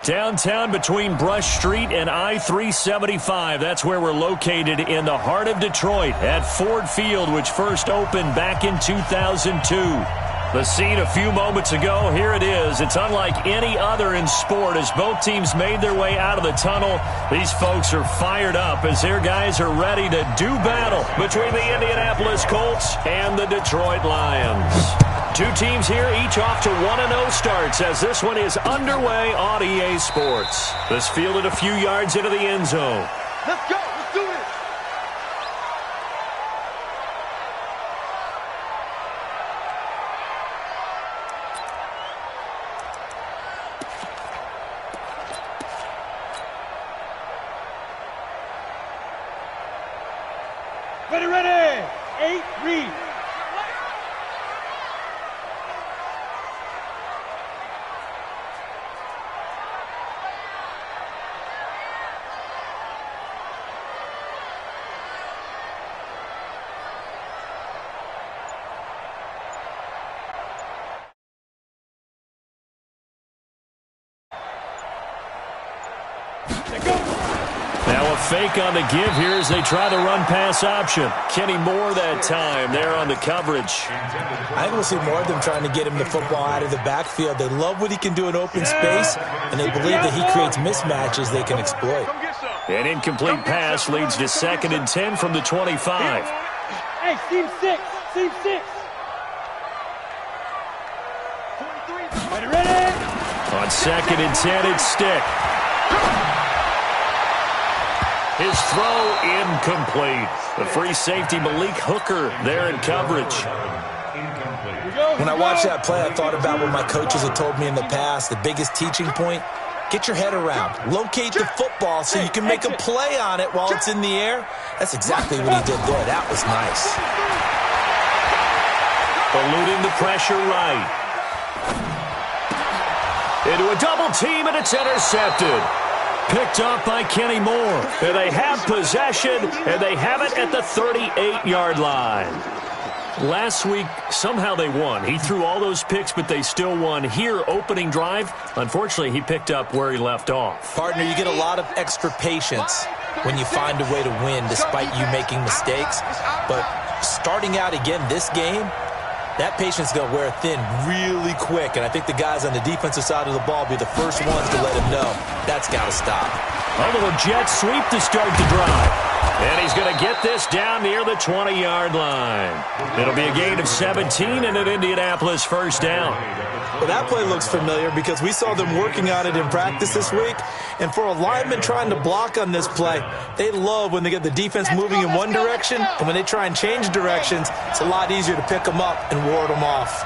Downtown between Brush Street and I-375. That's where we're located in the heart of Detroit at Ford Field, which first opened back in 2002. The scene a few moments ago, here it is. It's unlike any other in sport as both teams made their way out of the tunnel. These folks are fired up as their guys are ready to do battle between the Indianapolis Colts and the Detroit Lions. Two teams here, each off to 1-0 starts as this one is underway on EA Sports. This fielded a few yards into the end zone. Let's go. Let's do it. Ready, ready. 8, read. Now a fake on the give here as they try the run-pass option. Kenny Moore that time there on the coverage. I think we'll see more of them trying to get him the football out of the backfield. They love what he can do in open space, and they believe that he creates mismatches they can exploit. An incomplete pass leads to 2nd and 10 from the 25. Hey, seam 6. Seam 6. 23. Ready, ready. On 2nd and 10, it's Stick. His throw incomplete. The free safety Malik Hooker there in coverage. When I watched that play, I thought about what my coaches had told me in the past. The biggest teaching point, get your head around. Locate the football so you can make a play on it while it's in the air. That's exactly what he did there. That was nice. Eluding the pressure right. Into a double team, and it's intercepted. Picked up by Kenny Moore. And they have possession, and they have it at the 38-yard line. Last week, somehow they won. He threw all those picks, but they still won. Here, opening drive, unfortunately, he picked up where he left off. Partner, you get a lot of extra patience when you find a way to win despite you making mistakes. But starting out again this game, that patience is going to wear thin really quick, and I think the guys on the defensive side of the ball will be the first ones to let him know that's got to stop. A little jet sweep to start the drive. And he's going to get this down near the 20-yard line. It'll be a gain of 17 and an Indianapolis first down. Well, that play looks familiar because we saw them working on it in practice this week. And for a lineman trying to block on this play, they love when they get the defense moving in one direction. And when they try and change directions, it's a lot easier to pick them up and ward them off.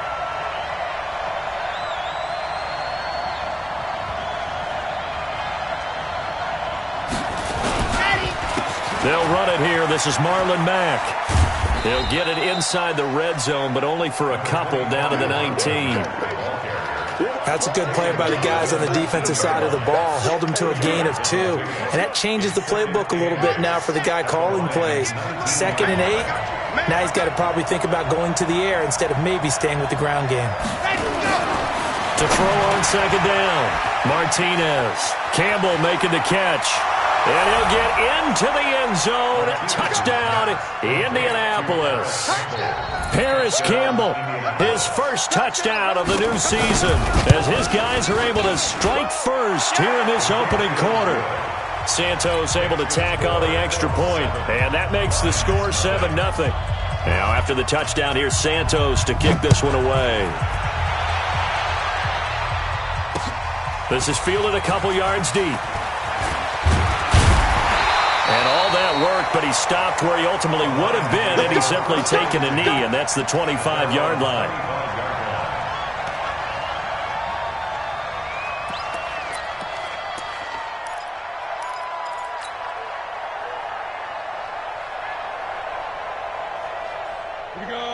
They'll run it here. This is Marlon Mack. They'll get it inside the red zone, but only for a couple down to the 19. That's a good play by the guys on the defensive side of the ball. Held them to a gain of 2. And that changes the playbook a little bit now for the guy calling plays. 2nd and 8. Now he's got to probably think about going to the air instead of maybe staying with the ground game. To throw on 2nd down. Martinez. Campbell making the catch. And he'll get into the end zone. Touchdown, Indianapolis. Paris Campbell, his first touchdown of the new season, as his guys are able to strike first here in this opening quarter. Santos able to tack on the extra point, and that makes the score 7-0. Now, after the touchdown, here's Santos to kick this one away. This is fielded a couple yards deep. And all that worked, but he stopped where he ultimately would have been, and he's simply taken a knee, and that's the 25-yard line.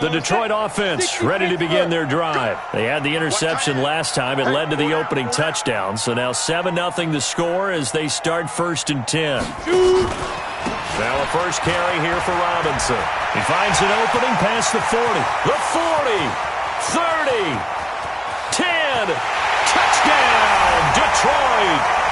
The Detroit offense ready to begin their drive. They had the interception last time. It led to the opening touchdown. So now 7-0 the score as they start 1st and 10. Now a first carry here for Robinson. He finds an opening past the 40. The 40. 30. 10. Touchdown, Detroit.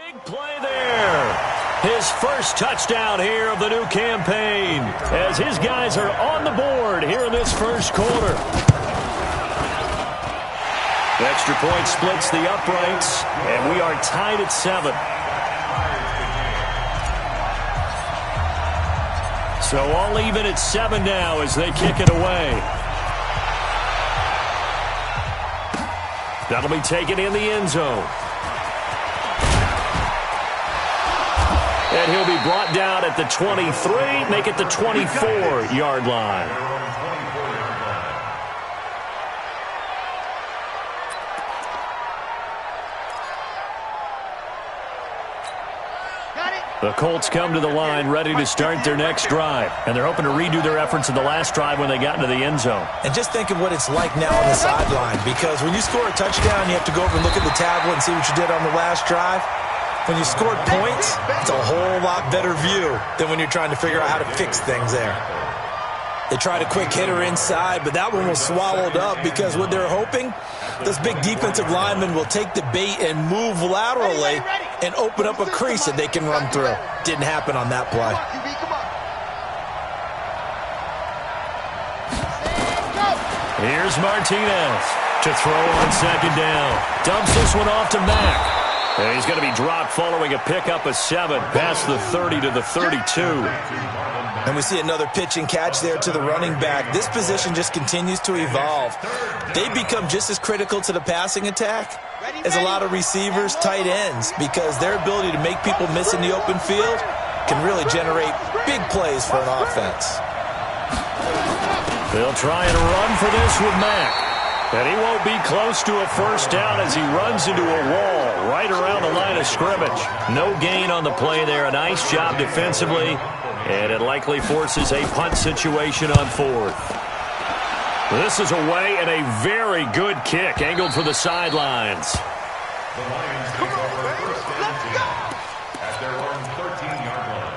Big play there. His first touchdown here of the new campaign as his guys are on the board here in this first quarter. The extra point splits the uprights, and we are tied at 7. So all even at 7 now as they kick it away. That'll be taken in the end zone. And he'll be brought down at the 23, make it the 24-yard line. The Colts come to the line ready to start their next drive. And they're hoping to redo their efforts in the last drive when they got into the end zone. And just think of what it's like now on the sideline. Because when you score a touchdown, you have to go over and look at the tablet and see what you did on the last drive. When you scored points, it's a whole lot better view than when you're trying to figure out how to fix things there. They tried a quick hitter inside, but that one was swallowed up because what they're hoping, this big defensive lineman will take the bait and move laterally and open up a crease that they can run through. Didn't happen on that play. Here's Martinez to throw on second down. Dumps this one off to Mack. And he's going to be dropped following a pickup of 7 past the 30 to the 32. And we see another pitch and catch there to the running back. This position just continues to evolve. They become just as critical to the passing attack as a lot of receivers, tight ends, because their ability to make people miss in the open field can really generate big plays for an offense. They'll try and run for this with Mack. And he won't be close to a first down as he runs into a wall right around the line of scrimmage. No gain on the play there. A nice job defensively. And it likely forces a punt situation on 4th. This is away and a very good kick angled for the sidelines. The Lions take off their first down at their own 13-yard line.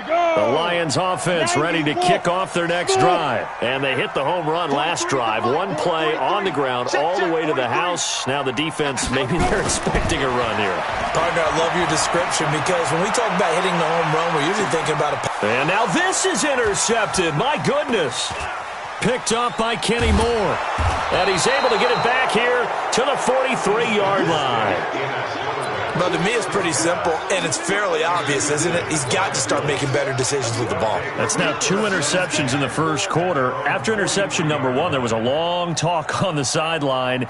The Lions offense ready to kick off their next drive. And they hit the home run last drive. One play on the ground all the way to the house. Now the defense, maybe they're expecting a run here. Partner, I love your description because when we talk about hitting the home run, we're usually thinking about a... And now this is intercepted. My goodness. Picked up by Kenny Moore. And he's able to get it back here to the 43-yard line. But to me, it's pretty simple, and it's fairly obvious, isn't it? He's got to start making better decisions with the ball. That's now 2 interceptions in the first quarter. After interception number 1, there was a long talk on the sideline,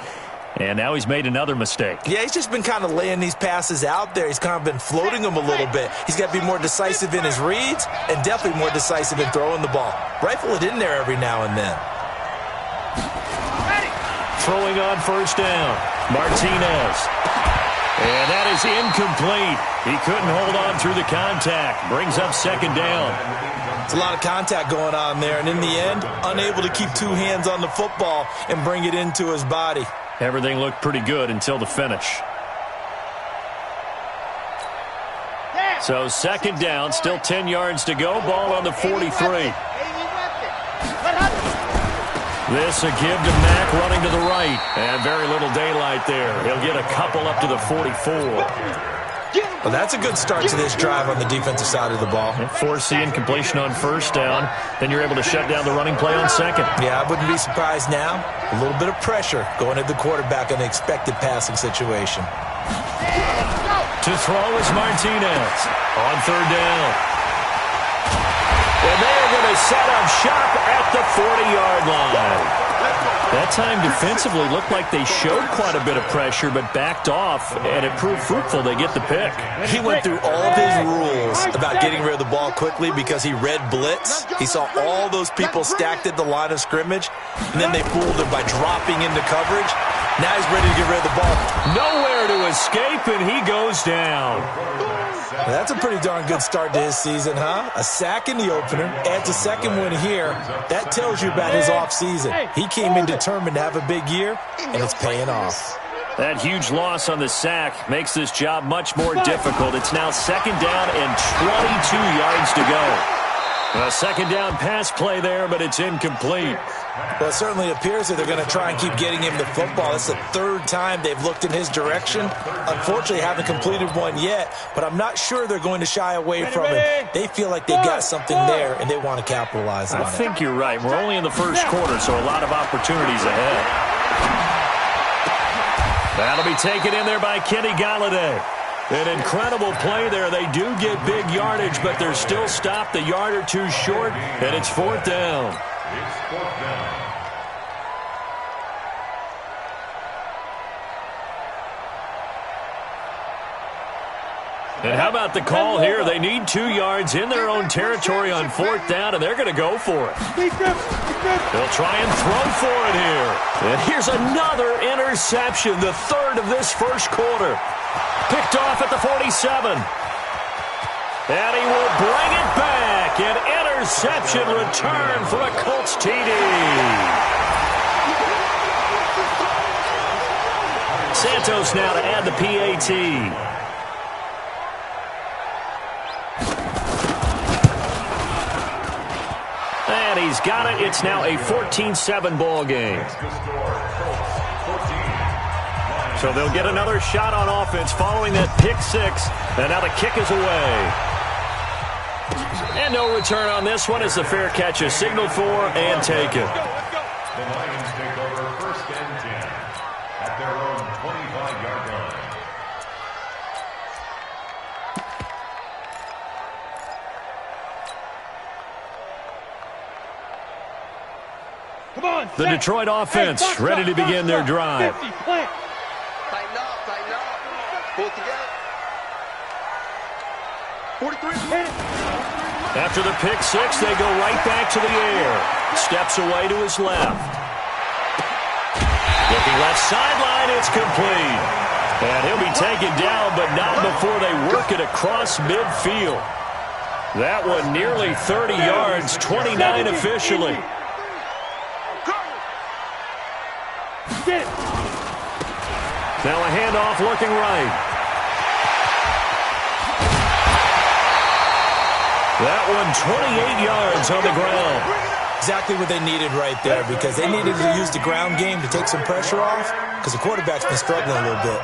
and now he's made another mistake. Yeah, he's just been kind of laying these passes out there. He's kind of been floating them a little bit. He's got to be more decisive in his reads and definitely more decisive in throwing the ball. Rifle it in there every now and then. Throwing on first down, Martinez. And that is incomplete. He couldn't hold on through the contact. Brings up second down. It's a lot of contact going on there, and in the end, unable to keep 2 hands on the football and bring it into his body. Everything looked pretty good until the finish. So second down, still 10 yards to go. Ball on the 43. This a give to Mack running to the right. And very little daylight there. He'll get a couple up to the 44. Well, that's a good start to this drive on the defensive side of the ball. Force the incompletion on first down. Then you're able to shut down the running play on second. Yeah, I wouldn't be surprised now. A little bit of pressure going at the quarterback in an expected passing situation. To throw is Martinez on third down. And they're going to set up shop at the 40-yard line. That time defensively looked like they showed quite a bit of pressure but backed off, and it proved fruitful. They get the pick. He went through all of his rules about getting rid of the ball quickly because he read blitz. He saw all those people stacked at the line of scrimmage, and then they fooled him by dropping into coverage. Now he's ready to get rid of the ball. Nowhere to escape, and he goes down. That's a pretty darn good start to his season, huh? A sack in the opener, adds a second one here. That tells you about his offseason. He came in determined to have a big year, and it's paying off. That huge loss on the sack makes this job much more difficult. It's now second down and 22 yards to go. A second down pass play there, but it's incomplete. Well, it certainly appears that they're going to try and keep getting him the football. It's the third time they've looked in his direction. Unfortunately, haven't completed one yet, but I'm not sure they're going to shy away from it. They feel like they've got something there, and they want to capitalize on it. I think you're right. We're only in the first quarter, so a lot of opportunities ahead. That'll be taken in there by Kenny Golladay. An incredible play there. They do get big yardage, but they're still stopped a yard or two short, and it's fourth down. It's fourth down. And how about the call here? They need 2 yards in their own territory on fourth down, and they're going to go for it. They'll try and throw for it here. And here's another interception, the third of this first quarter. Picked off at the 47. And he will bring it back. An interception return for a Colts TD. Santos now to add the PAT. And he's got it. It's now a 14-7 ball game. So they'll get another shot on offense following that pick six. And now the kick is away. And no return on this one as the fair catch is signaled for and taken. The Lions take over first and 10 at their own 25-yard line. Come on, The Detroit offense ready to begin their drive. 50, plant. Tighten up. Pull it together. 43. After the pick six, they go right back to the air. Steps away to his left. Looking left sideline, it's complete. And he'll be taken down, but not before they work it across midfield. That one nearly 30 yards, 29 officially. Now a handoff looking right. That one 28 yards on the ground. Exactly what they needed right there, because they needed to use the ground game to take some pressure off, because the quarterback's been struggling a little bit.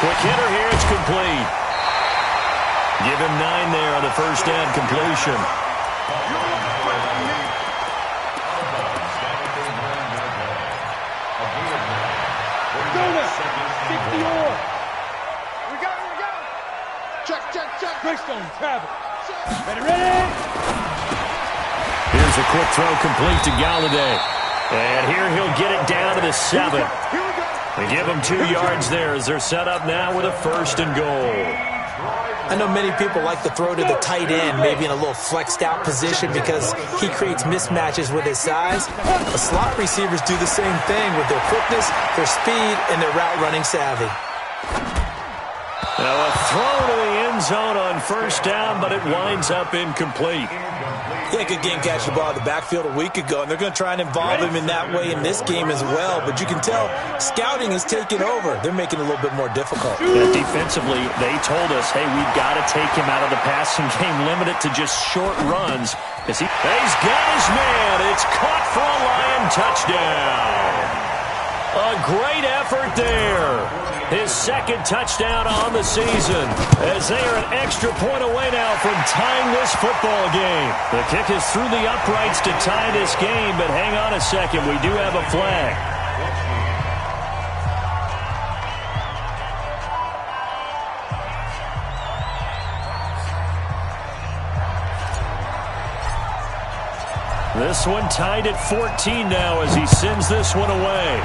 Quick hitter here, it's complete. Give him 9 there on the first down completion. Here's a quick throw complete to Golladay. And here he'll get it down to the 7. They give him 2 yards there as they're set up now with a first and goal. I know many people like to throw to the tight end, maybe in a little flexed out position because he creates mismatches with his size. The slot receivers do the same thing with their quickness, their speed, and their route running savvy. Now a throw to the end zone on first down, but it winds up incomplete. Yeah, good game catching the ball in the backfield a week ago, and they're going to try and involve him in that way in this game as well. But you can tell scouting is taking over. They're making it a little bit more difficult. Yeah, defensively, they told us, hey, we've got to take him out of the passing game, limit it to just short runs. He's got his man. It's caught for a Lion touchdown. A great effort there. His second touchdown on the season as they are an extra point away now from tying this football game. The kick is through the uprights to tie this game, but hang on a second. We do have a flag. This one tied at 14 now as he sends this one away.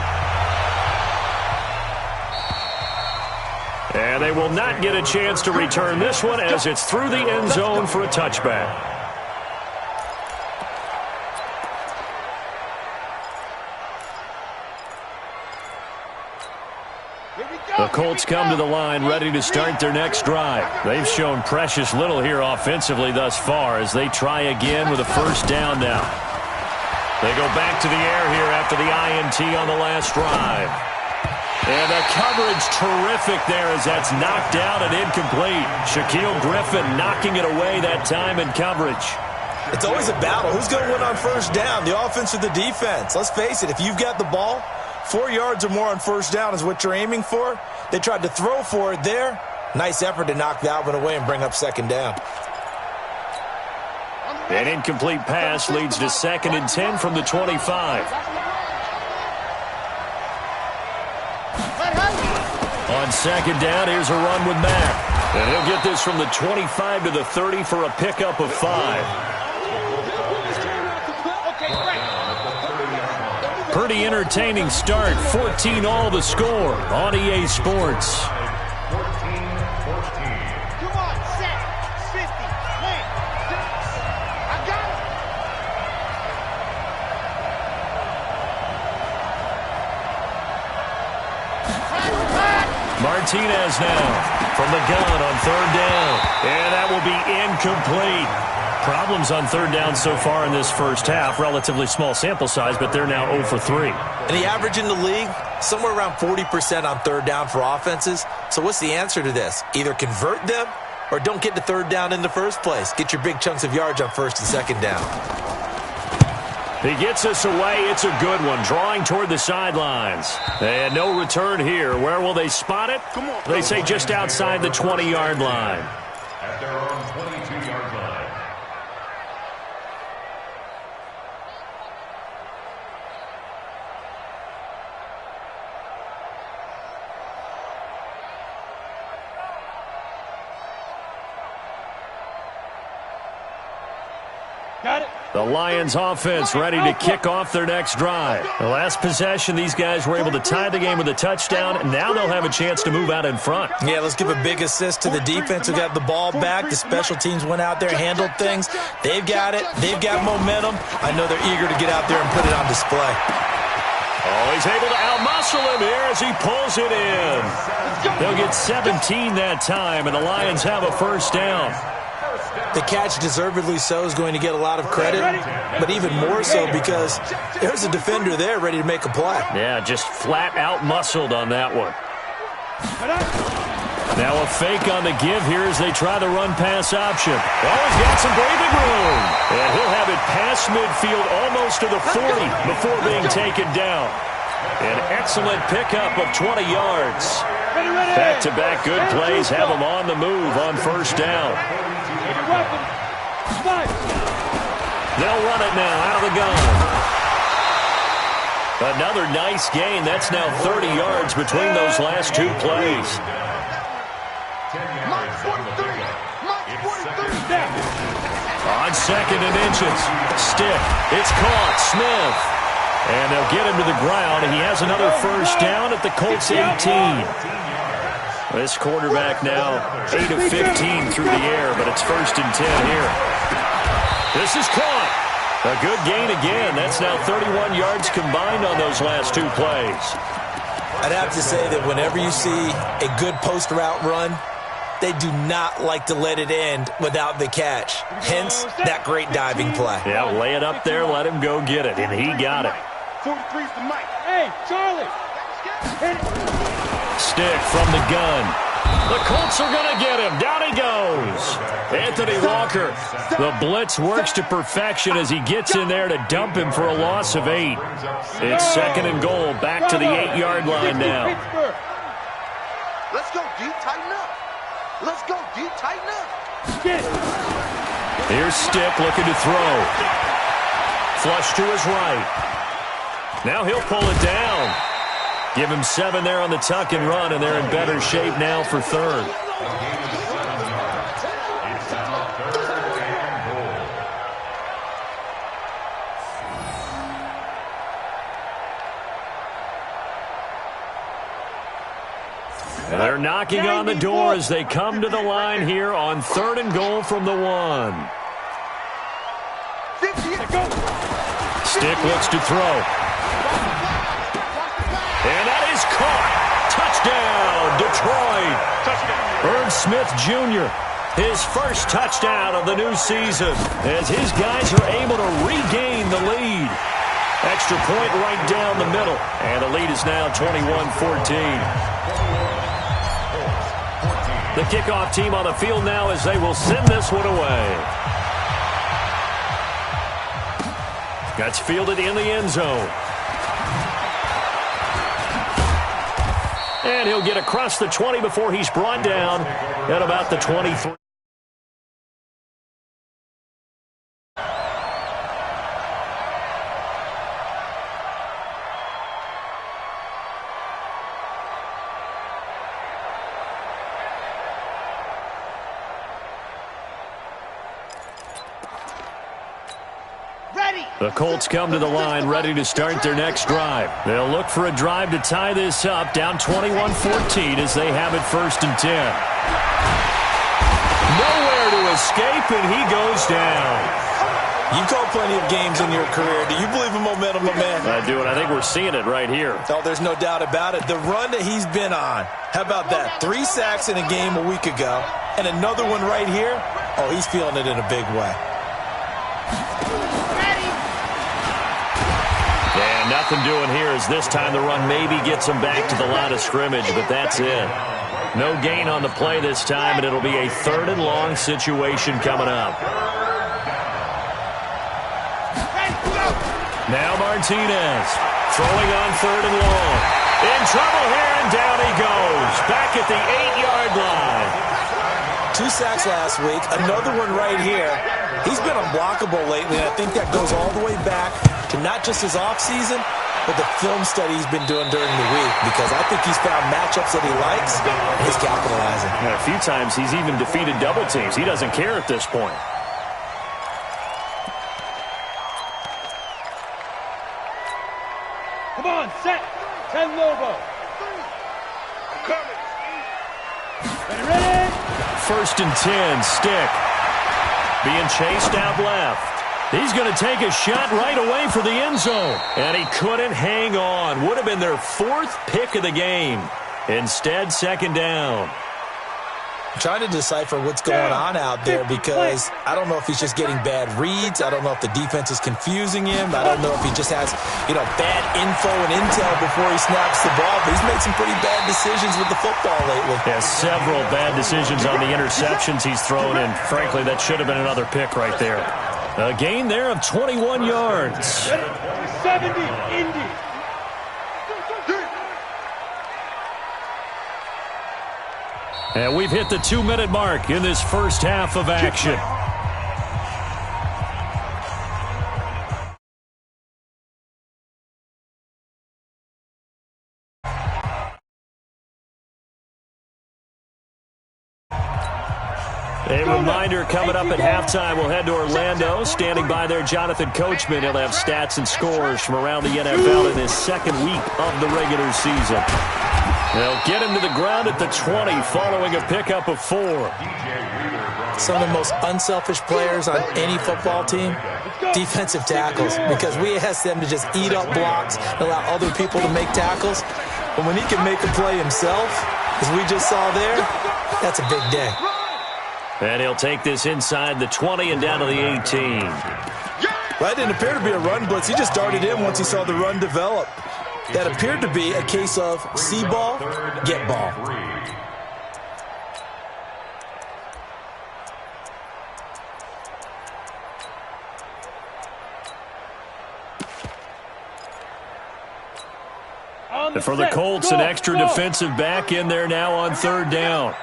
And they will not get a chance to return this one as it's through the end zone for a touchback. The Colts come to the line ready to start their next drive. They've shown precious little here offensively thus far as they try again with a first down now. They go back to the air here after the INT on the last drive. And the coverage terrific there as that's knocked down and incomplete. Shaquill Griffin knocking it away that time in coverage. It's always a battle. Who's going to win on first down, the offense or the defense? Let's face it, if you've got the ball, 4 yards or more on first down is what you're aiming for. They tried to throw for it there. Nice effort to knock that one away and bring up second down. An incomplete pass leads to 2nd and 10 from the 25. On 2nd down, here's a run with Mack. And he'll get this from the 25 to the 30 for a pickup of 5. Pretty entertaining start. 14-all the score on EA Sports. 14-14. Come on, set, 50, win. I got it. Martinez now from the gun on 3rd down. And that will be incomplete. Problems on 3rd down so far in this first half. Relatively small sample size, but they're now 0 for 3. And the average in the league, somewhere around 40% on 3rd down for offenses. So what's the answer to this? Either convert them or don't get to 3rd down in the first place. Get your big chunks of yards on 1st and 2nd down. He gets us away. It's a good one. Drawing toward the sidelines. And no return here. Where will they spot it? They say just outside the 20-yard line. At their own 22-yard line. Got it. The Lions offense ready to kick off their next drive. The last possession, these guys were able to tie the game with a touchdown, and now they'll have a chance to move out in front. Yeah, let's give a big assist to the defense who got the ball back. The special teams went out there, handled things. They've got it. They've got momentum. I know they're eager to get out there and put it on display. Oh, he's able to outmuscle him here as he pulls it in. They'll get 17 that time, and the Lions have a first down. The catch, deservedly so, is going to get a lot of credit, but even more so because there's a defender there ready to make a play. Yeah, just flat out muscled on that one. Now a fake on the give here as they try the run-pass option. Oh, he's got some breathing room. And he'll have it past midfield almost to the 40 before being taken down. An excellent pickup of 20 yards. Back-to-back good plays have him on the move on first down. They'll run it now out of the gun. Another nice gain. That's now 30 yards between those last two plays. 10 yards on the pickup. It's 2nd down. On 2nd and inches. Stick. It's caught. Smith. And they'll get him to the ground. And he has another first down at the Colts 18. This quarterback now 8 of 15 through the air, but it's 1st and 10 here. This is caught. A good gain again. That's now 31 yards combined on those last two plays. I'd have to say that whenever you see a good post route run, they do not like to let it end without the catch. Hence, that great diving play. Yeah, lay it up there, let him go get it, and he got it. 43's the mic. Hey, Charlie. Hit it. Stick from the gun. The Colts are going to get him. Down he goes. Anthony Walker. The blitz works to perfection as he gets in there to dump him for a loss of 8. It's 2nd and goal. Back to the 8-yard line now. Let's go, D. Tighten up. Let's go, D. Tighten up. Here's Stick looking to throw. Flush to his right. Now he'll pull it down. Give him 7 there on the tuck and run, and they're in better shape now for 3rd. And they're knocking on the door as they come to the line here on 3rd and goal from the 1. Stick looks to throw. And that is caught. Touchdown, Detroit. Irv Smith Jr., his first touchdown of the new season as his guys are able to regain the lead. Extra point right down the middle. And the lead is now 21-14. The kickoff team on the field now as they will send this one away. That's fielded in the end zone. And he'll get across the 20 before he's brought down at about the 23. The Colts come to the line ready to start their next drive. They'll look for a drive to tie this up, down 21-14 as they have it 1st and 10. Nowhere to escape, and he goes down. You've called plenty of games in your career. Do you believe in momentum, my man? I do, and I think we're seeing it right here. Oh, there's no doubt about it. The run that he's been on. How about that? 3 sacks in a game a week ago, and another one right here. Oh, he's feeling it in a big way. And nothing doing here as this time the run maybe gets him back to the line of scrimmage, but that's it. No gain on the play this time, and it'll be a 3rd and long situation coming up. Now Martinez throwing on 3rd and long. In trouble here, and down he goes. Back at the 8-yard line. 2 sacks last week, another one right here. He's been unblockable lately, and I think that goes all the way back to not just his offseason, but the film study he's been doing during the week, because I think he's found matchups that he likes, and he's capitalizing. And a few times he's even defeated double teams. He doesn't care at this point. Come on, set. 10 Lobo. Ready? 1st and 10, Stick. Being chased out left. He's going to take a shot right away for the end zone. And he couldn't hang on. Would have been their 4th pick of the game. Instead, 2nd down. I'm trying to decipher what's going on out there, because I don't know if he's just getting bad reads. I don't know if the defense is confusing him. I don't know if he just has, bad info and intel before he snaps the ball. But he's made some pretty bad decisions with the football lately. Yeah, several bad decisions on the interceptions he's thrown, and frankly, that should have been another pick right there. A gain there of 21 yards. 70, Indy. And we've hit the 2-minute mark in this first half of action. A reminder coming up at halftime, we'll head to Orlando. Standing by there, Jonathan Coachman. He'll have stats and scores from around the NFL in his 2nd week of the regular season. They'll get him to the ground at the 20 following a pickup of 4. Some of the most unselfish players on any football team, defensive tackles, because we ask them to just eat up blocks and allow other people to make tackles. But when he can make a play himself, as we just saw there, that's a big day. And he'll take this inside the 20 and down to the 18. Well, that didn't appear to be a run blitz. He just darted in once he saw the run develop. That appeared to be a case of see ball, get ball. And for the Colts, an extra defensive back in there now on 3rd down.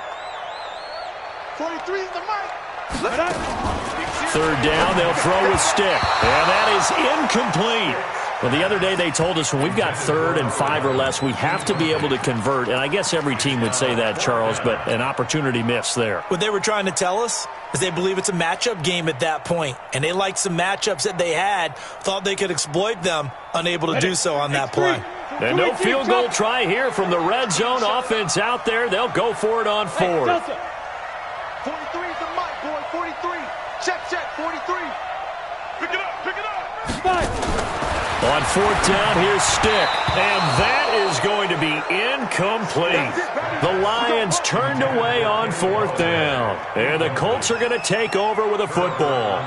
43 is the mark. 3rd down, they'll throw with Stick. And that is incomplete. Well, the other day they told us when we've got 3rd and 5 or less, we have to be able to convert. And I guess every team would say that, Charles, but an opportunity missed there. What they were trying to tell us is they believe it's a matchup game at that point. And they liked some matchups that they had, thought they could exploit them, unable to do so on that play. And no field goal try here from the red zone offense out there. They'll go for it on 4th. 43 is the mic, boy. 43. Check, 43. Pick it up. 5. On 4th down, here's Stick. And that is going to be incomplete. The Lions turned away on 4th down. And the Colts are going to take over with a football.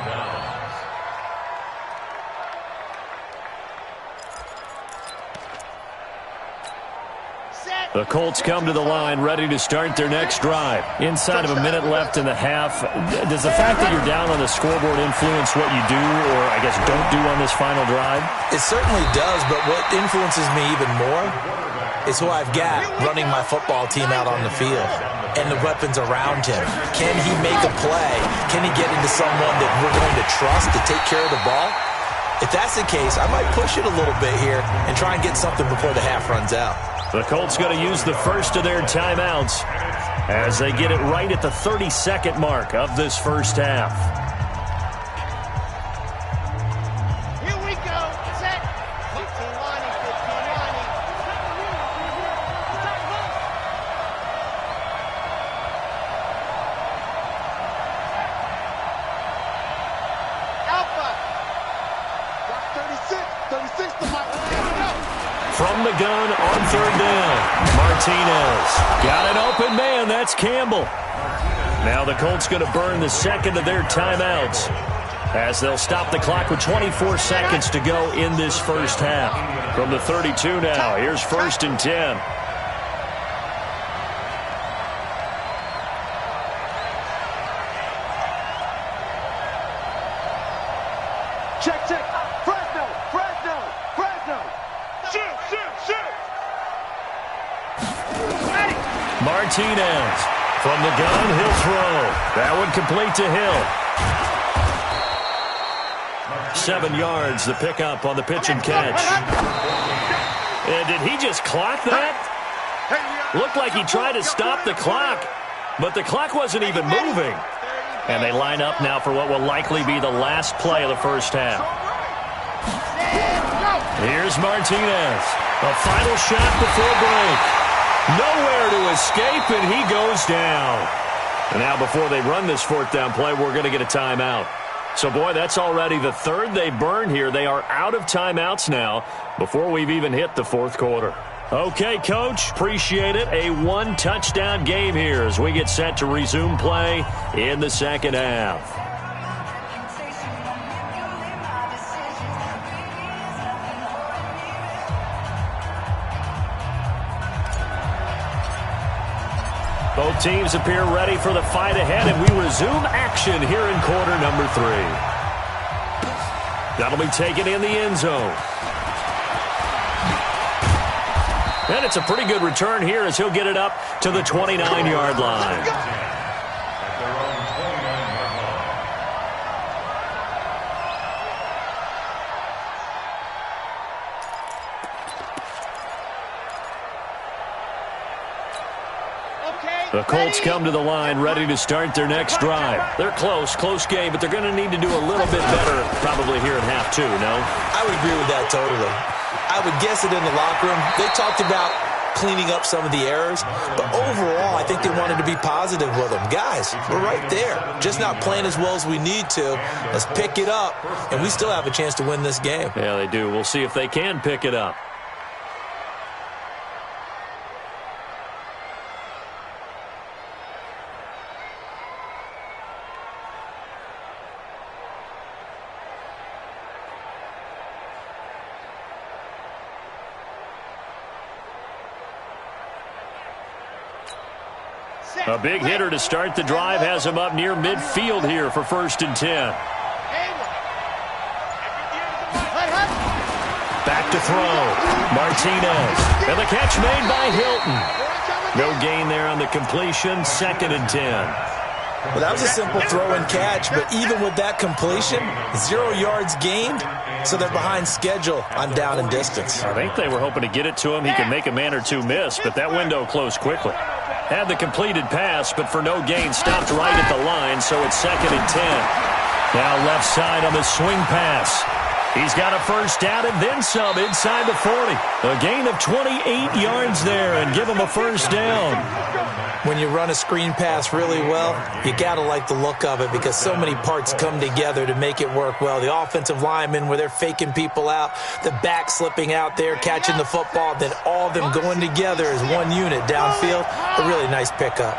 Set. The Colts come to the line ready to start their next drive. Inside of a minute left in the half, does the fact that you're down on the scoreboard influence what you do or, I guess, don't do on this final drive? It certainly does, but what influences me even more is who I've got running my football team out on the field and the weapons around him. Can he make a play? Can he get into someone that we're going to trust to take care of the ball? If that's the case, I might push it a little bit here and try and get something before the half runs out. The Colts going to use the first of their timeouts as they get it right at the 30-second mark of this first half. Here we go. Set. 15 lining, 15 lining. Alpha. Got 36 to Mike. From the gun on third down, Martinez. Got an open man. That's Campbell. Now the Colts going to burn the second of their timeouts as they'll stop the clock with 24 seconds to go in this first half. From the 32 now, here's 1st and 10. Check, check. Fresno. Shoot. Martinez from the gun, he'll throw. That one complete to Hill. 7 yards, the pickup on the pitch and catch. And did he just clock that? Looked like he tried to stop the clock, but the clock wasn't even moving. And they line up now for what will likely be the last play of the first half. Here's Martinez. A final shot before break. Nowhere to escape, and he goes down. And now before they run this 4th down play, we're going to get a timeout. So, boy, that's already the 3rd they burned here. They are out of timeouts now before we've even hit the 4th quarter. Okay, Coach, appreciate it. A 1-touchdown game here as we get set to resume play in the second half. Both teams appear ready for the fight ahead, and we resume action here in quarter number 3. That'll be taken in the end zone. And it's a pretty good return here as he'll get it up to the 29-yard line. The Colts come to the line ready to start their next drive. They're close game, but they're going to need to do a little bit better probably here in half 2, no? I would agree with that totally. I would guess it in the locker room. They talked about cleaning up some of the errors, but overall, I think they wanted to be positive with them. Guys, we're right there. Just not playing as well as we need to. Let's pick it up, and we still have a chance to win this game. Yeah, they do. We'll see if they can pick it up. A big hitter to start the drive has him up near midfield here for 1st and 10. Back to throw. Martinez. And the catch made by Hilton. No gain there on the completion. 2nd and 10. Well, that was a simple throw and catch, but even with that completion, 0 yards gained, so they're behind schedule on down and distance. I think they were hoping to get it to him. He could make a man or two miss, but that window closed quickly. Had the completed pass, but for no gain, stopped right at the line, so it's 2nd and 10. Now left side on the swing pass. He's got a first down and then some inside the 40. A gain of 28 yards there and give him a first down. When you run a screen pass really well, you got to like the look of it because so many parts come together to make it work well. The offensive linemen where they're faking people out, the back slipping out there, catching the football, then all of them going together as one unit downfield. A really nice pickup.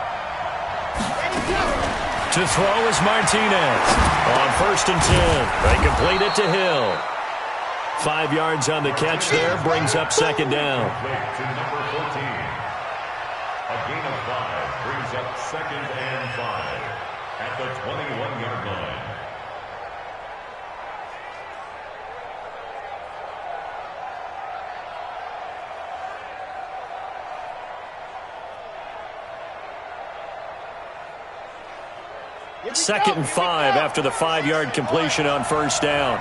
To throw is Martinez. On 1st and 10, they complete it to Hill. 5 yards on the catch there, brings up 2nd down. A gain of 5 brings up 2nd and 5 at the 21-yard line. Second and 5 after the 5-yard completion on first down.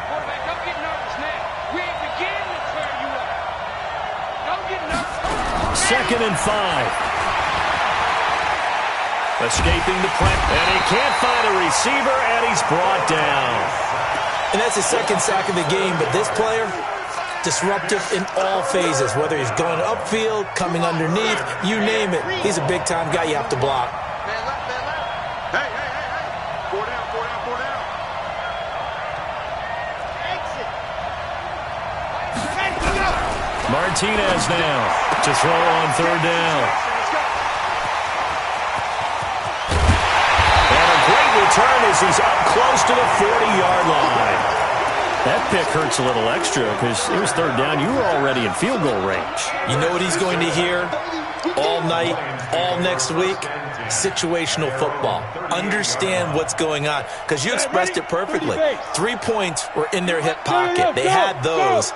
Second and 5. Escaping the press, and he can't find a receiver, and he's brought down. And that's his second sack of the game, but this player, disruptive in all phases, whether he's going upfield, coming underneath, you name it. He's a big-time guy you have to block. Man left, man left. Hey, hey, hey, hey. 4 down, 4 down, 4 down. Exit. Martinez now to throw on third down. Let's go. And a great return as he's up close to the 40-yard line. That pick hurts a little extra because it was third down. You were already in field goal range. You know what he's going to hear all night, all next week? Situational football. Understand what's going on, because you expressed it perfectly. 3 points were in their hip pocket. They had those.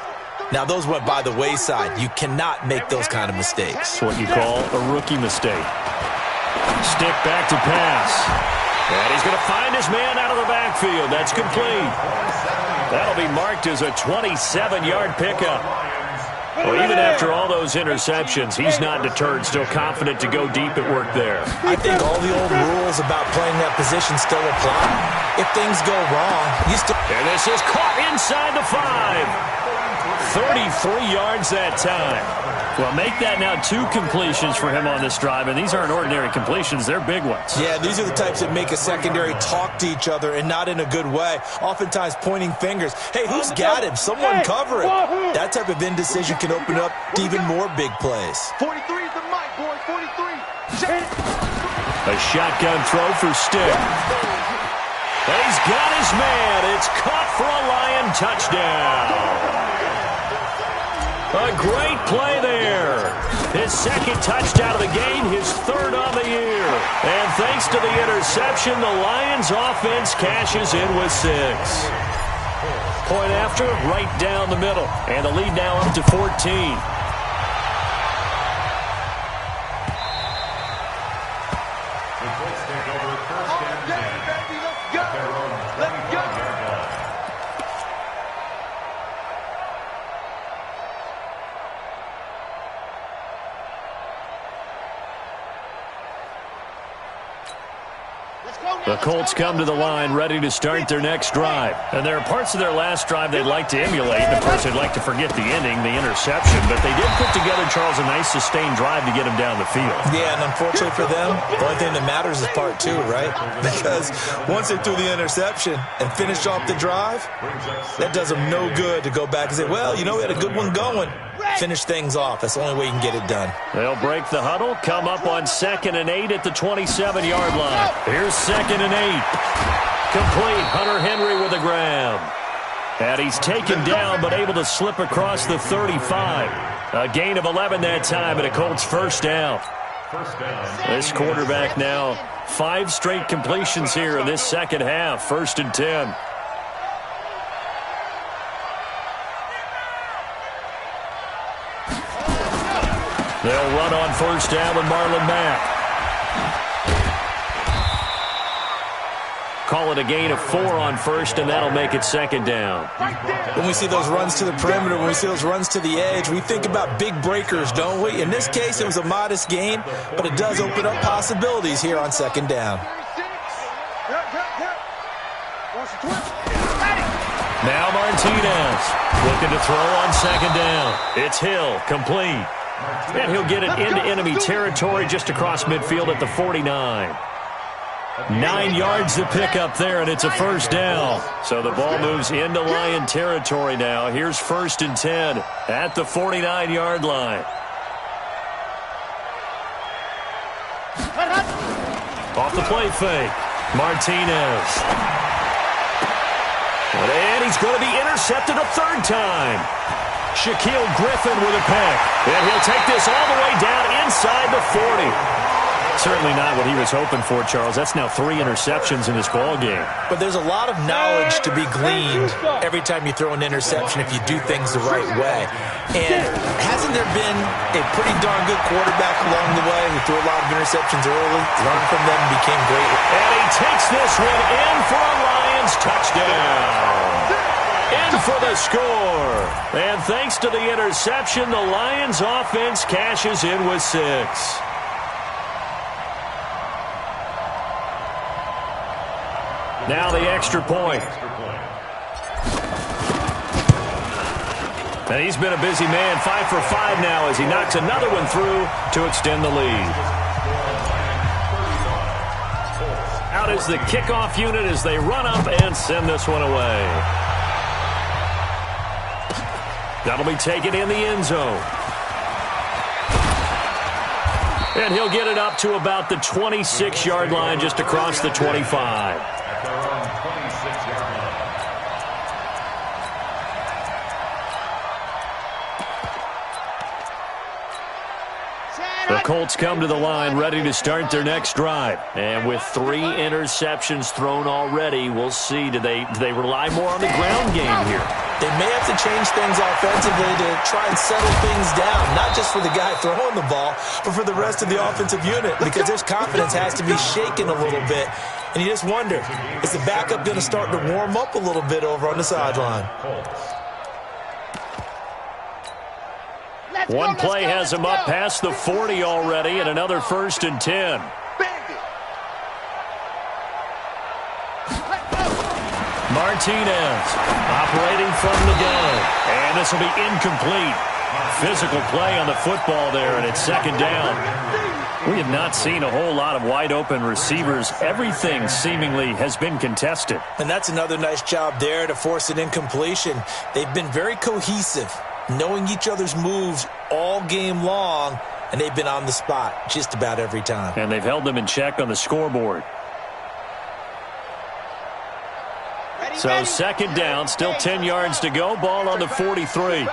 Now, those went by the wayside. You cannot make those kind of mistakes. It's what you call a rookie mistake. Stick back to pass. And he's going to find his man out of the backfield. That's complete. That'll be marked as a 27-yard pickup. Well, even after all those interceptions, he's not deterred, still confident to go deep at work there. I think all the old rules about playing that position still apply. If things go wrong, you still... And this is caught inside the 5. 33 yards that time. Well, make that now 2 completions for him on this drive, and these aren't ordinary completions. They're big ones. Yeah, these are the types that make a secondary talk to each other, and not in a good way. Oftentimes pointing fingers. Hey, who's got him? Someone cover it. That type of indecision can open up to even more big plays. 43 is the mic, boy. 43. A shotgun throw for Stick. And he's got his man. It's caught for a Lion touchdown. A great play there. His second touchdown of the game, his third on the year. And thanks to the interception, the Lions offense cashes in with 6. Point after, right down the middle. And the lead now up to 14. The Colts come to the line ready to start their next drive. And there are parts of their last drive they'd like to emulate. And, of course, they'd like to forget the ending, the interception. But they did put together, Charles, a nice sustained drive to get him down the field. Yeah, and unfortunately for them, the only thing that matters is part 2, right? Because once they threw the interception and finished off the drive, that does them no good to go back and say, well, you know, we had a good one going. Finish things off. That's the only way you can get it done. They'll break the huddle, come up on 2nd and 8 at the 27-yard line. Here's 2nd and 8. Complete. Hunter Henry with a grab. And he's taken down but able to slip across the 35. A gain of 11 that time and a Colts first down. This quarterback now 5 straight completions here in this second half. 1st and 10. They'll run on first down with Marlon Mack. Call it a gain of 4 on first, and that'll make it 2nd down. When we see those runs to the perimeter, when we see those runs to the edge, we think about big breakers, don't we? In this case, it was a modest gain, but it does open up possibilities here on 2nd down. Now Martinez looking to throw on 2nd down. It's Hill, complete. And he'll get it into enemy territory just across midfield at the 49. 9 yards to pick up there, and it's a first down. So the ball moves into Lion territory now. Here's 1st and 10 at the 49-yard line. Off the play fake. Martinez. And he's going to be intercepted a 3rd time. Shaquille Griffin with a pick. And he'll take this all the way down inside the 40. Certainly not what he was hoping for, Charles. That's now 3 interceptions in this ball game. But there's a lot of knowledge to be gleaned every time you throw an interception if you do things the right way. And hasn't there been a pretty darn good quarterback along the way who threw a lot of interceptions early, learned from them, and became great? And he takes this one in for a Lions touchdown. In for the score. And thanks to the interception, the Lions offense cashes in with 6. Now the extra point. And he's been a busy man, 5 for 5 now as he knocks another one through to extend the lead. Out is the kickoff unit as they run up and send this one away. That'll be taken in the end zone. And he'll get it up to about the 26-yard line, just across the 25. The Colts come to the line ready to start their next drive. And with 3 interceptions thrown already, we'll see. Do they rely more on the ground game here? They may have to change things offensively to try and settle things down, not just for the guy throwing the ball, but for the rest of the offensive unit, because their confidence has to be shaken a little bit. And you just wonder, is the backup going to start to warm up a little bit over on the sideline? One play has him up past the 40 already, and another 1st and 10. Martinez operating from the gun. And this will be incomplete. Physical play on the football there, and it's 2nd down. We have not seen a whole lot of wide-open receivers. Everything seemingly has been contested. And that's another nice job there to force an incompletion. They've been very cohesive, knowing each other's moves all game long, and they've been on the spot just about every time. And they've held them in check on the scoreboard. So 2nd down, still 10 yards to go. Ball on the 43.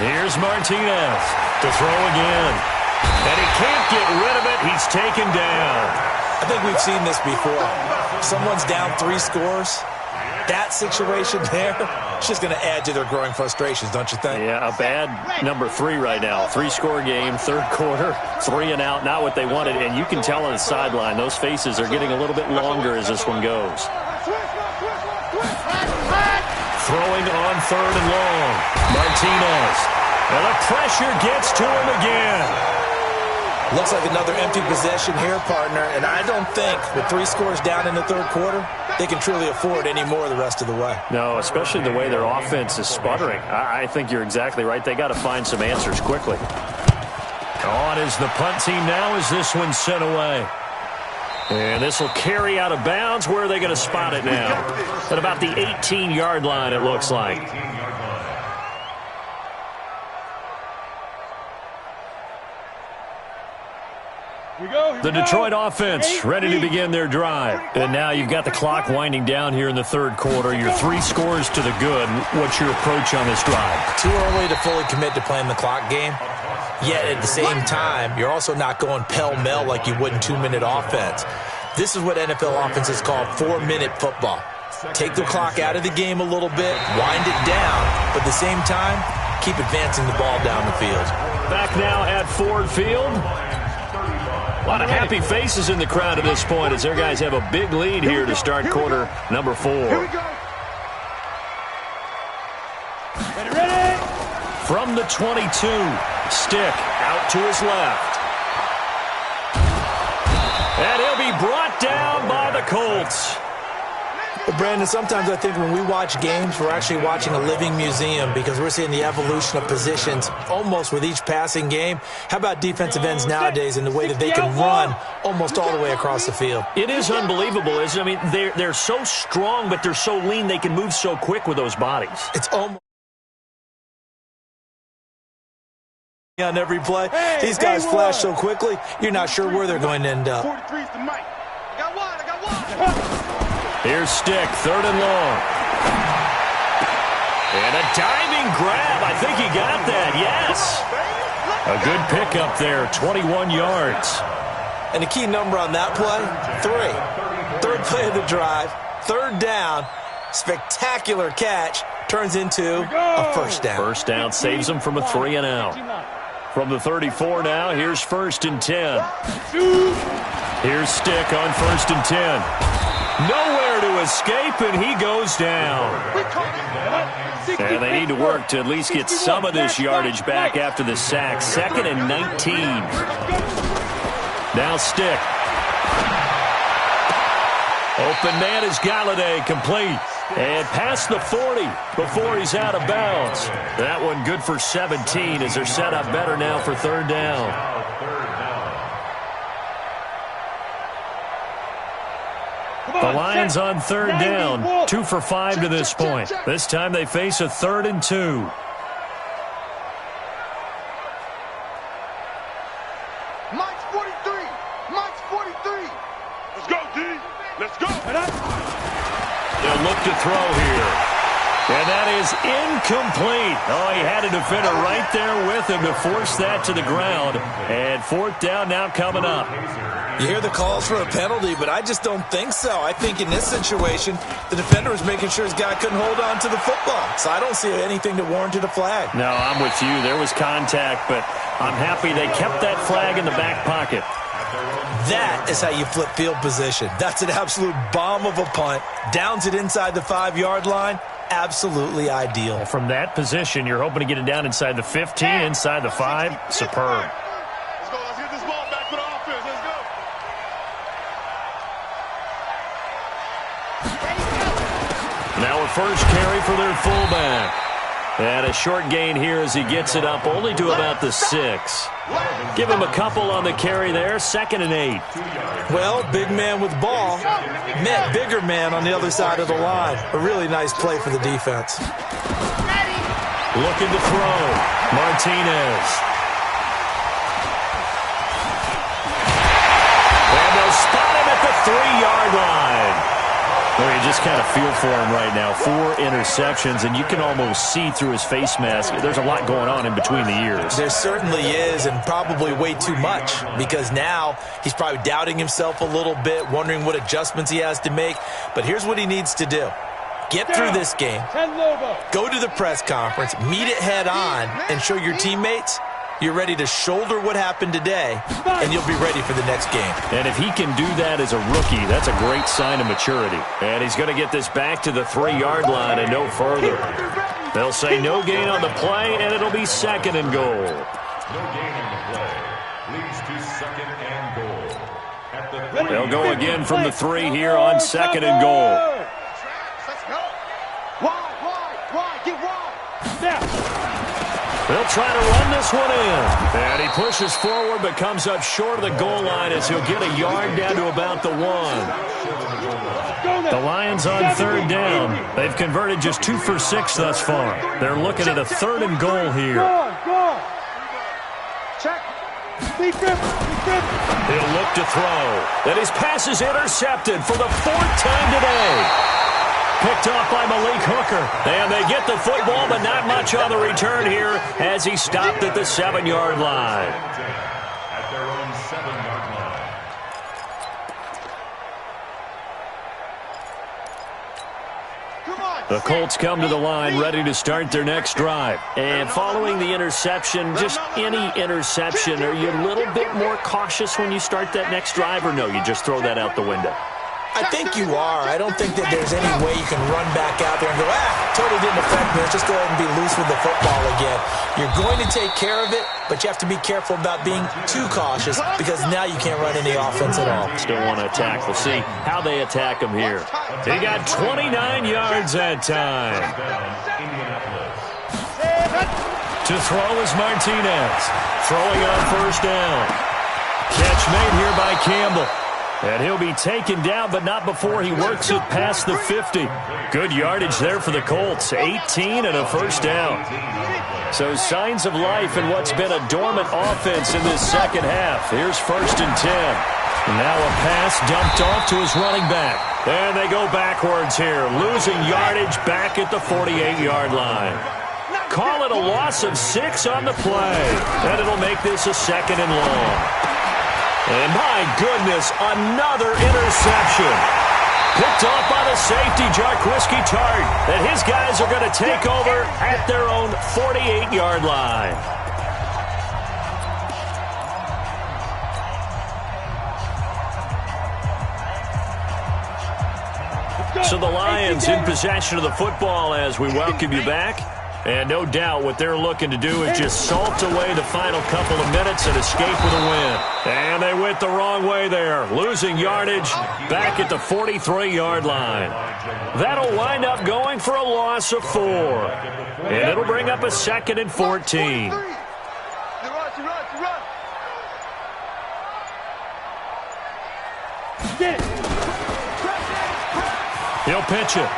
Here's Martinez to throw again. And he can't get rid of it. He's taken down. I think we've seen this before. Someone's down 3 scores. That situation there, it's just going to add to their growing frustrations, don't you think? Yeah, a bad number 3 right now. 3-score game, 3rd quarter, 3 and out, not what they wanted. And you can tell on the sideline, those faces are getting a little bit longer as this one goes. Throwing on 3rd and long. Martinez. And the pressure gets to him again. Looks like another empty possession here, partner. And I don't think with 3 scores down in the 3rd quarter, they can truly afford any more the rest of the way. No, especially the way their offense is sputtering. I think you're exactly right. They got to find some answers quickly. On is the punt team now as this one's sent away. And this will carry out of bounds. Where are they going to spot it now? At about the 18-yard line, it looks like. The Detroit offense ready to begin their drive. And now you've got the clock winding down here in the 3rd quarter. You're 3 scores to the good. What's your approach on this drive? Too early to fully commit to playing the clock game. Yet at the same time, you're also not going pell-mell like you would in 2-minute offense. This is what NFL offenses call 4-minute football. Take the clock out of the game a little bit, wind it down, but at the same time, keep advancing the ball down the field. Back now at Ford Field. A lot of happy faces in the crowd at this point as their guys have a big lead here to start quarter number 4. From the 22, Stick out to his left. And he'll be brought down by the Colts. Well, Brandon, sometimes I think when we watch games, we're actually watching a living museum because we're seeing the evolution of positions almost with each passing game. How about defensive ends nowadays and the way that they can run almost all the way across the field? It is unbelievable, isn't it? I mean, they're so strong, but they're so lean, they can move so quick with those bodies. It's almost on every play. These guys flash so quickly, you're not sure where they're going to end up. 43's the mic. I got one. Here's Stick, 3rd and long. And a diving grab. I think A good pickup there, 21 yards. And the key number on that play, 3. Third play of the drive, third down, spectacular catch, turns into a first down. First down saves them from a 3 and out. From the 34 now, here's 1st and 10. Here's Stick on 1st and 10. Nowhere to escape, and he goes down. And they need to work to at least get some of this yardage back after the sack. 2nd and 19. Now Stick. Open man is Galladay, complete. And past the 40 before he's out of bounds. That one good for 17 as they're set up better now for 3rd down. The Lions on 3rd down, 2 for 5 to this point. This time they face a 3rd and 2. Mike's 43. Mike's 43. Let's go, D. Let's go. They'll look to throw here. And that is incomplete. Oh, he had a defender right there with him to force that to the ground. And 4th down now coming up. You hear the calls for a penalty, but I just don't think so. I think in this situation, the defender was making sure his guy couldn't hold on to the football. So I don't see anything that warranted a flag. No, I'm with you. There was contact, but I'm happy they kept that flag in the back pocket. That is how you flip field position. That's an absolute bomb of a punt. Downs it inside the 5-yard line. Absolutely ideal. From that position, you're hoping to get it down inside the 15, inside the 5. Superb. Let's go. Let's get this ball back for the offense. Let's go. Now a first carry for their fullback. And a short gain here as he gets it up only to about the 6. Give him a couple on the carry there. 2nd and 8. Well, big man with ball met bigger man on the other side of the line. A really nice play for the defense. Looking to throw. Martinez. And they'll spot him at the 3-yard line. Well, you just kind of feel for him right now. 4 interceptions, and you can almost see through his face mask. There's a lot going on in between the ears. There certainly is, and probably way too much, because now he's probably doubting himself a little bit, wondering what adjustments he has to make. But here's what he needs to do. Get through this game, go to the press conference, meet it head on, and show your teammates you're ready to shoulder what happened today, and you'll be ready for the next game. And if he can do that as a rookie, that's a great sign of maturity. And he's going to get this back to the 3-yard line and no further. They'll say no gain on the play, and it'll be 2nd and goal. No gain on the play. Leads to 2nd and goal. At the They'll go again from the 3 here on 2nd and goal. Let's go. Wide. Get wide. They'll try to run this one in. And he pushes forward but comes up short of the goal line as he'll get a yard down to about the 1. The Lions on 3rd down. They've converted just 2 for 6 thus far. They're looking at a 3rd and goal here. Go. Check. He'll look to throw. Then his pass is intercepted for the 4th time today. Picked off by Malik Hooker. And they get the football, but not much on the return here as he stopped at the 7-yard line. At their own 7-yard line. The Colts come to the line ready to start their next drive. And following the interception, just any interception, are you a little bit more cautious when you start that next drive, or no, you just throw that out the window? I think you are. I don't think that there's any way you can run back out there and go, totally didn't affect me. Let's just go ahead and be loose with the football again. You're going to take care of it, but you have to be careful about being too cautious because now you can't run any offense at all. Still want to attack. We'll see how they attack him here. He got 29 yards that time. To throw is Martinez. Throwing on 1st down. Catch made here by Campbell. And he'll be taken down, but not before he works it past the 50. Good yardage there for the Colts. 18 and a 1st down. So signs of life in what's been a dormant offense in this 2nd half. Here's 1st and 10. Now a pass dumped off to his running back. And they go backwards here, losing yardage back at the 48-yard line. call it a loss of 6 on the play. And it'll make this a 2nd and long. And my goodness, another interception. Picked off by the safety, Jaquiski Tartt. And his guys are going to take over at their own 48-yard line. So the Lions in possession of the football as we welcome you back. And no doubt what they're looking to do is just salt away the final couple of minutes and escape with a win. And they went the wrong way there, losing yardage back at the 43-yard line. That'll wind up going for a loss of 4. And it'll bring up a 2nd and 14. He'll pitch it.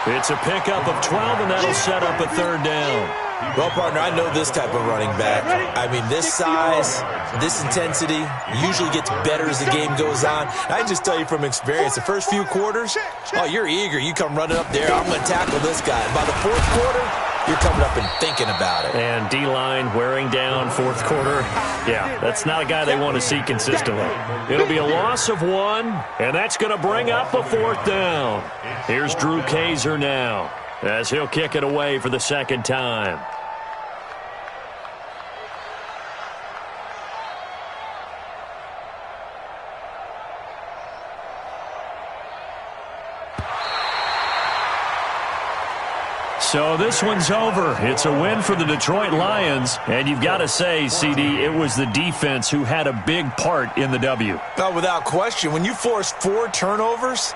It's a pickup of 12, and that'll set up a 3rd down. Well, partner, I know this type of running back. I mean, this size, this intensity usually gets better as the game goes on. I just tell you from experience, the first few quarters, oh, you're eager. You come running up there, I'm going to tackle this guy. By the 4th quarter, you're coming up and thinking about it. And D-line wearing down 4th quarter. Yeah, that's not a guy they want to see consistently. It'll be a loss of 1, and that's going to bring up a 4th down. Here's Drew Kaiser now, as he'll kick it away for the 2nd time. So this one's over. It's a win for the Detroit Lions. And you've got to say, CD, it was the defense who had a big part in the W. No, without question. When you force 4 turnovers,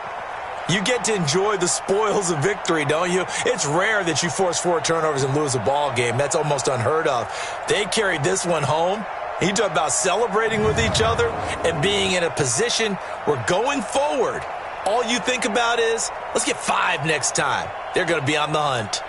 you get to enjoy the spoils of victory, don't you? It's rare that you force 4 turnovers and lose a ball game. That's almost unheard of. They carried this one home. You talk about celebrating with each other and being in a position where going forward, all you think about is, let's get 5 next time. They're going to be on the hunt.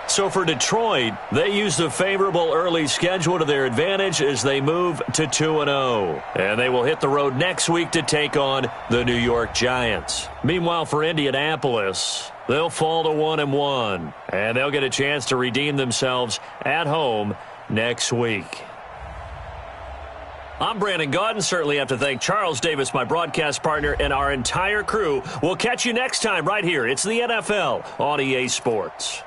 So for Detroit, they use the favorable early schedule to their advantage as they move to 2-0. And they will hit the road next week to take on the New York Giants. Meanwhile, for Indianapolis, they'll fall to 1-1. And they'll get a chance to redeem themselves at home next week. I'm Brandon Gaudin. Certainly have to thank Charles Davis, my broadcast partner, and our entire crew. We'll catch you next time right here. It's the NFL on EA Sports.